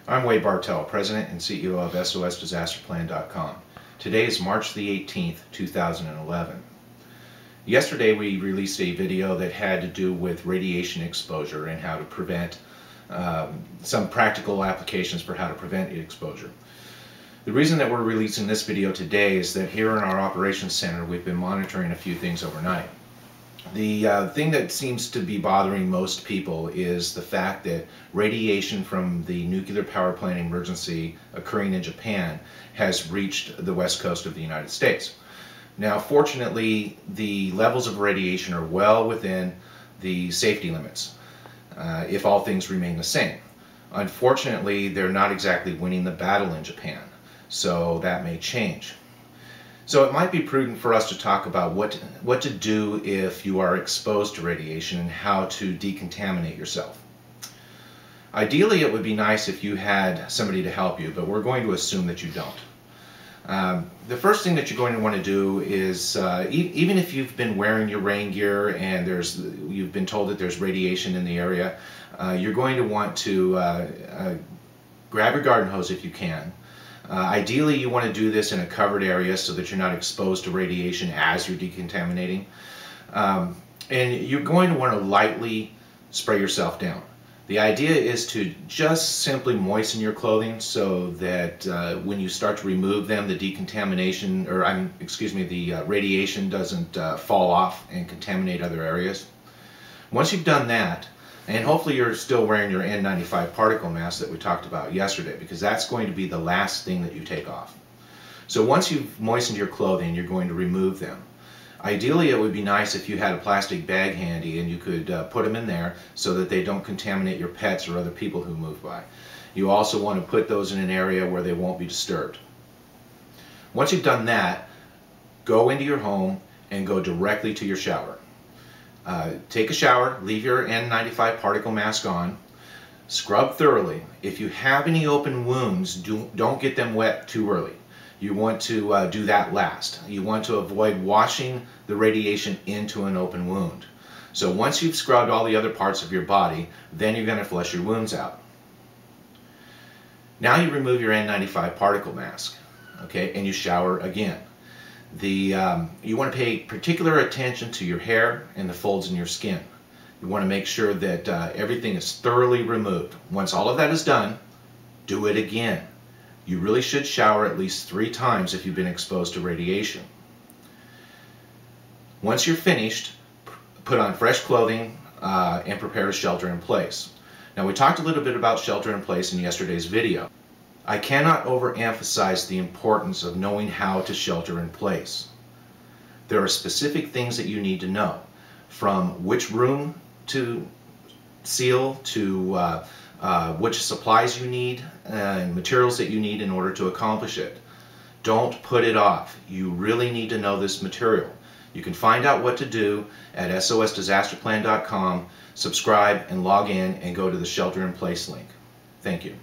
I'm Wade Bartell, President and CEO of SOSDisasterPlan.com. Today is March the 18th, 2011. Yesterday we released a video that had to do with radiation exposure and how to prevent some practical applications for how to prevent exposure. The reason that we're releasing this video today is that here in our operations center we've been monitoring a few things overnight. The thing that seems to be bothering most people is the fact that radiation from the nuclear power plant emergency occurring in Japan has reached the west coast of the United States. Now, fortunately, the levels of radiation are well within the safety limits if all things remain the same. Unfortunately, they're not exactly winning the battle in Japan, so that may change. So it might be prudent for us to talk about what to do if you are exposed to radiation and how to decontaminate yourself. Ideally, it would be nice if you had somebody to help you, but we're going to assume that you don't. The first thing that you're going to want to do is, even if you've been wearing your rain gear and you've been told that there's radiation in the area, you're going to want to grab your garden hose if you can. Ideally, you want to do this in a covered area so that you're not exposed to radiation as you're decontaminating. And you're going to want to lightly spray yourself down. The idea is to just simply moisten your clothing so that when you start to remove them, the decontamination, or the radiation doesn't fall off and contaminate other areas. Once you've done that, and hopefully you're still wearing your N95 particle mask that we talked about yesterday, because that's going to be the last thing that you take off. So once you've moistened your clothing, you're going to remove them. Ideally, it would be nice if you had a plastic bag handy and you could put them in there so that they don't contaminate your pets or other people who move by. You also want to put those in an area where they won't be disturbed. Once you've done that, go into your home and go directly to your shower. Take a shower, leave your N95 particle mask on, scrub thoroughly. If you have any open wounds, don't get them wet too early. You want to do that last. You want to avoid washing the radiation into an open wound. So once you've scrubbed all the other parts of your body, then you're going to flush your wounds out. Now you remove your N95 particle mask, okay, and you shower again. You want to pay particular attention to your hair and the folds in your skin. You want to make sure that everything is thoroughly removed. Once all of that is done, do it again. You really should shower at least 3 times if you've been exposed to radiation. Once you're finished, put on fresh clothing and prepare to shelter in place. Now, we talked a little bit about shelter in place in yesterday's video. I cannot overemphasize the importance of knowing how to shelter in place. There are specific things that you need to know, from which room to seal to which supplies you need and materials that you need in order to accomplish it. Don't put it off. You really need to know this material. You can find out what to do at SOSDisasterPlan.com, subscribe and log in and go to the shelter in place link. Thank you.